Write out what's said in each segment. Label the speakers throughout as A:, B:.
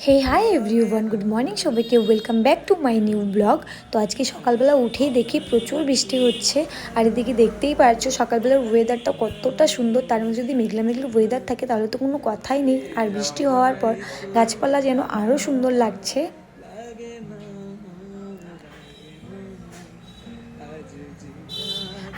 A: হে hi everyone, good morning সবাইকে, welcome back to my new blog. তো আজকে সকালবেলা উঠেই দেখি প্রচুর বৃষ্টি হচ্ছে। আর এদিকে দেখতেই পারছো সকালবেলার ওয়েদারটা কতটা সুন্দর। তার মধ্যে যদি মেঘলা মেঘলা ওয়েদার থাকে তাহলে তো কোনো কথাই নেই। আর বৃষ্টি হওয়ার পর গাছপালা যেন আরও সুন্দর লাগছে।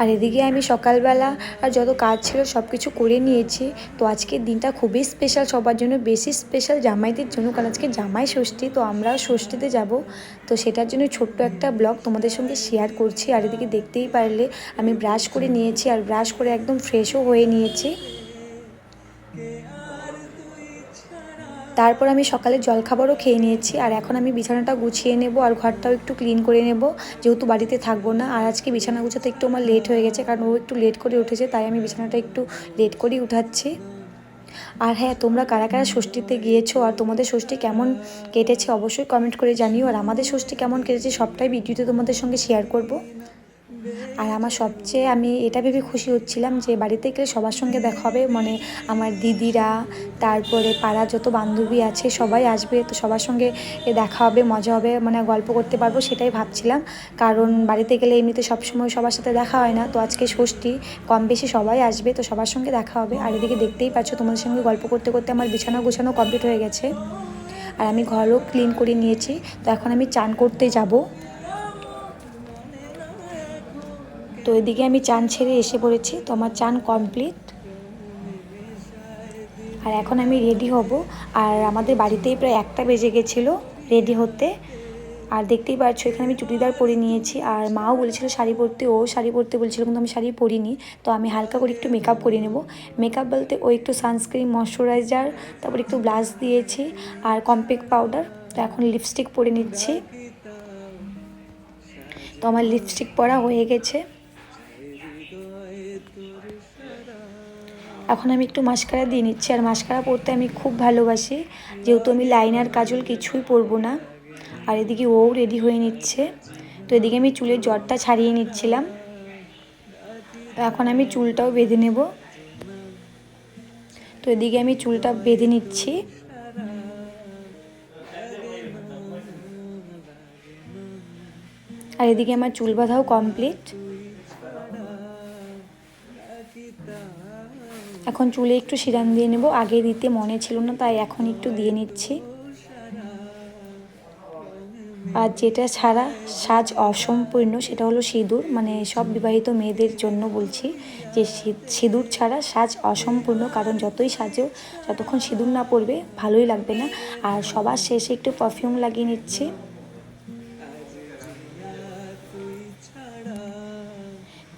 A: আর এদিকে আমি সকালবেলা আর যত কাজ ছিল সব কিছু করে নিয়েছি। তো আজকের দিনটা খুবই স্পেশাল সবার জন্য, বেশি স্পেশাল জামাইদের জন্য, কারণ আজকে জামাই ষষ্ঠী। তো আমরাও ষষ্ঠীতে যাব। তো সেটার জন্য ছোট্ট একটা ব্লগ তোমাদের সঙ্গে শেয়ার করছি। আর এদিকে দেখতেই পারলে আমি ব্রাশ করে নিয়েছি, আর ব্রাশ করে একদম ফ্রেশও হয়ে নিয়েছি। তারপর আমি সকালে জলখাবারও খেয়ে নিয়েছি। আর এখন আমি বিছানাটা গুছিয়ে নেব আর ঘরটাও একটু ক্লিন করে নেব, যেহেতু বাড়িতে থাকবো না। আর আজকে বিছানা গুছাতে একটু আমার লেট হয়ে গেছে, কারণ ও একটু লেট করে উঠেছে, তাই আমি বিছানাটা একটু লেট করেই উঠাচ্ছি। আর হ্যাঁ, তোমরা কারা কারা ষষ্ঠীতে গিয়েছো আর তোমাদের ষষ্ঠী কেমন কেটেছে অবশ্যই কমেন্ট করে জানিও। আর আমাদের ষষ্ঠী কেমন কেটেছে সবটাই ভিডিওতে তোমাদের সঙ্গে শেয়ার করব। আর আমার সবচেয়ে আমি এটা ভেবে খুশি হচ্ছিলাম যে বাড়িতে গেলে সবার সঙ্গে দেখা হবে, মানে আমার দিদিরা, তারপরে পাড়ার যত বান্ধবী আছে সবাই আসবে। তো সবার সঙ্গে দেখা হবে, মজা হবে, মানে গল্প করতে পারবো, সেটাই ভাবছিলাম। কারণ বাড়িতে গেলে এমনিতে সবসময় সবার সাথে দেখা হয় না। তো আজকে ষষ্ঠী, কম বেশি সবাই আসবে, তো সবার সঙ্গে দেখা হবে। আর এদিকে দেখতেই পাচ্ছ তোমাদের সঙ্গে গল্প করতে করতে আমার বিছানা গোছানো কমপ্লিট হয়ে গেছে। আর আমি ঘরও ক্লিন করে নিয়েছি। তো এখন আমি চান করতে যাব। তো এদিকে আমি চান ছেড়ে এসে পড়েছি। তো আমার চান কমপ্লিট। আর এখন আমি রেডি হব। আর আমাদের বাড়িতেই প্রায় 1টা বেজে গেছিলো রেডি হতে। আর দেখতেই পাচ্ছ এখানে আমি চুড়িদার পরে নিয়েছি। আর মাও বলেছিল শাড়ি পরতে, ও শাড়ি পরতে বলছিল, কিন্তু আমি শাড়ি পরিনি। তো আমি হালকা করে একটু মেকআপ করে নেব। মেকআপ বলতে ও একটু সানস্ক্রিন, ময়শ্চারাইজার, তারপর একটু ব্লাশ দিয়েছি আর কম্প্যাক্ট পাউডার। তো এখন লিপস্টিক পরে নিচ্ছি। তো আমার লিপস্টিক পরা হয়ে গেছে। এখন আমি একটু মাস্কারা দিয়ে নিচ্ছি। আর মাস্কারা পরতে আমি খুব ভালোবাসি, যেহেতু আমি লাইনার কাজল কিছুই পরবো না। আর এদিকে ও রেডি হয়ে নিচ্ছে। তো এদিকে আমি চুলের জটটা ছাড়িয়ে নিচ্ছিলাম। তো এখন আমি চুলটাও বেঁধে নেব। তো এদিকে আমি চুলটা বেঁধে নিচ্ছি। আর এদিকে আমার চুল বাঁধাও কমপ্লিট। এখন চুলে একটু সিরাম দিয়ে নেব, আগে দিতে মনে ছিল না, তাই এখন একটু দিয়ে নিচ্ছি। আর যেটা ছাড়া সাজ অসম্পূর্ণ সেটা হলো সিঁদুর, মানে সব বিবাহিত মেয়েদের জন্য বলছি যে সিঁদুর ছাড়া সাজ অসম্পূর্ণ। কারণ যতই সাজো, যতক্ষণ সিঁদুর না পরবে ভালোই লাগবে না। আর সবার শেষে একটু পারফিউম লাগিয়ে নিচ্ছি।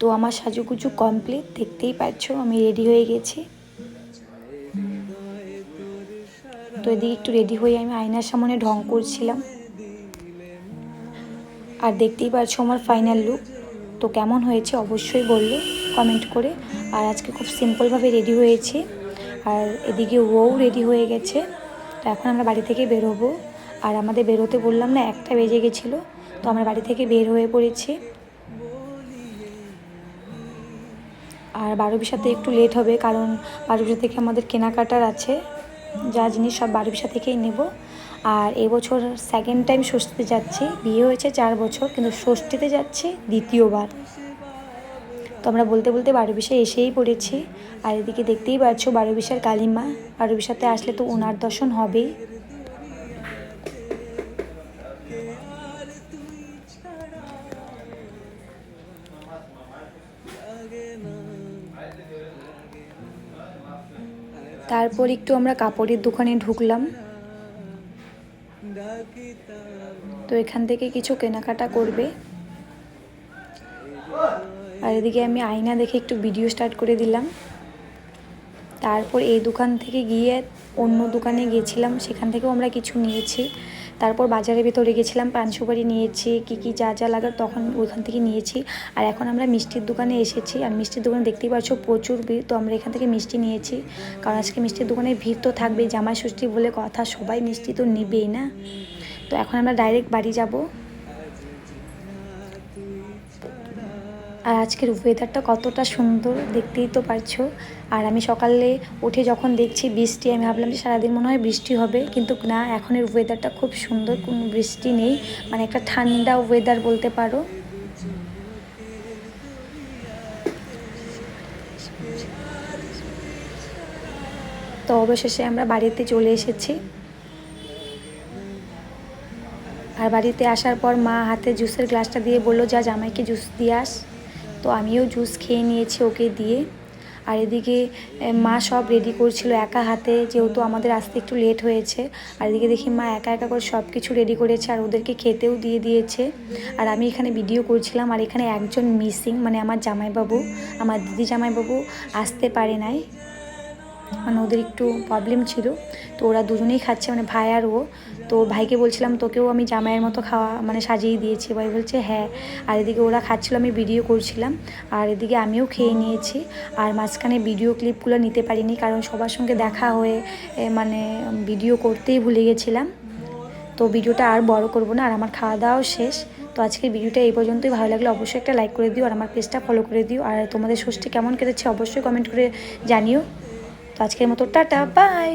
A: তো আমার সাজুগুজু কমপ্লিট, দেখতেই পাচ্ছ আমি রেডি হয়ে গেছি। তো এদিকে একটু রেডি হয়ে আমি আয়নার সামনে ঢং করছিলাম। আর দেখতেই পাচ্ছ আমার ফাইনাল লুক। তো কেমন হয়েছে অবশ্যই বললো কমেন্ট করে। আর আজকে খুব সিম্পলভাবে রেডি হয়েছি। আর এদিকে ও রেডি হয়ে গেছে। তো এখন আমরা বাড়ি থেকে বেরোবো। আর আমাদের বেরোতে বললাম না, 1টা বেজে গেছিলো। তো আমরা বাড়ি থেকে বের হয়ে পড়েছি। আর 12:20 একটু লেট হবে, কারণ 12:20 থেকে আমাদের কেনাকাটার আছে, যা জিনিস সব 12:20 থেকেই নেব। আর এবছর সেকেন্ড টাইম ষষ্ঠীতে যাচ্ছি। বিয়ে হয়েছে 4 বছর, কিন্তু ষষ্ঠীতে যাচ্ছি দ্বিতীয়বার। তো আমরা বলতে বলতে 12:20 এসেই পড়েছি। আর এদিকে দেখতেই পাচ্ছ 12:20 কালিমা। 12:20 আসলে তো ওনার দর্শন হবেই। তারপর একটু আমরা কাপড়ের দোকানে ঢুকলাম। তো এখান থেকে কিছু কেনাকাটা করবে। আর এদিকে আমি আয়না দেখে একটু ভিডিও স্টার্ট করে দিলাম। তারপর এই দোকান থেকে গিয়ে অন্য দোকানে গেছিলাম, সেখান থেকেও আমরা কিছু নিয়েছি। তারপর বাজারের ভেতরে গেছিলাম, পান সুপারি নিয়েছি, কী যা যা লাগে তখন ওইখান থেকে নিয়েছি। আর এখন আমরা মিষ্টির দোকানে এসেছি। আর মিষ্টির দোকানে দেখতেই পাচ্ছ প্রচুর ভিড়। তো আমরা এখান থেকে মিষ্টি নিয়েছি, কারণ আজকে মিষ্টির দোকানে ভিড় তো থাকবেই, জামাই ষষ্ঠী বলে কথা, সবাই মিষ্টি তো নেবেই না। তো এখন আমরা ডাইরেক্ট বাড়ি যাব। আর আজকের ওয়েদারটা কতটা সুন্দর দেখতেই তো পারছো। আর আমি সকালে উঠে যখন দেখছি বৃষ্টি, আমি ভাবলাম যে সারাদিন মনে হয় বৃষ্টি হবে, কিন্তু না, এখনের ওয়েদারটা খুব সুন্দর, কোনো বৃষ্টি নেই, মানে একটা ঠান্ডা ওয়েদার বলতে পারো। তো অবশেষে আমরা বাড়িতে চলে এসেছি। আর বাড়িতে আসার পর মা হাতে জুসের গ্লাসটা দিয়ে বললো, যা জামাইকে জুস দিয়ে আস। তো আমিও জুস খেয়ে নিয়েছি ওকে দিয়ে। আর এদিকে মা সব রেডি করছিল একা হাতে, যেহেতু আমাদের আসতে একটু লেট হয়েছে। আর এদিকে দেখি মা একা একা করে সব কিছু রেডি করেছে আর ওদেরকে খেতেও দিয়ে দিয়েছে। আর আমি এখানে ভিডিও করছিলাম। আর এখানে একজন মিসিং, মানে আমার জামাইবাবু, আমার দিদি জামাইবাবু আসতে পারে নাই, মানে ওদের একটু প্রবলেম ছিল। তো ওরা দুজনেই খাচ্ছে, মানে ভাই আর ও। তো ভাইকে বলছিলাম তোকেও আমি জামাইয়ের মতো খাওয়া মানে সাজিয়ে দিয়েছি, ভাই বলছে হ্যাঁ। আর এদিকে ওরা খাচ্ছিলো, আমি ভিডিও করছিলাম। আর এদিকে আমিও খেয়ে নিয়েছি। আর মাঝখানে ভিডিও ক্লিপগুলো নিতে পারিনি, কারণ সবার সঙ্গে দেখা হয়ে মানে ভিডিও করতেই ভুলে গেছিলাম। তো ভিডিওটা আর বড় করব না, আর আমার খাওয়া দাওয়াও শেষ। তো আজকের ভিডিওটা এই পর্যন্তই। ভালো লাগলে অবশ্যই একটা লাইক করে দিও আর আমার পেজটা ফলো করে দিও। আর তোমাদের ষষ্ঠী কেমন কেটেছে অবশ্যই কমেন্ট করে জানিও। তো আজকের মতো টাটা, বাই।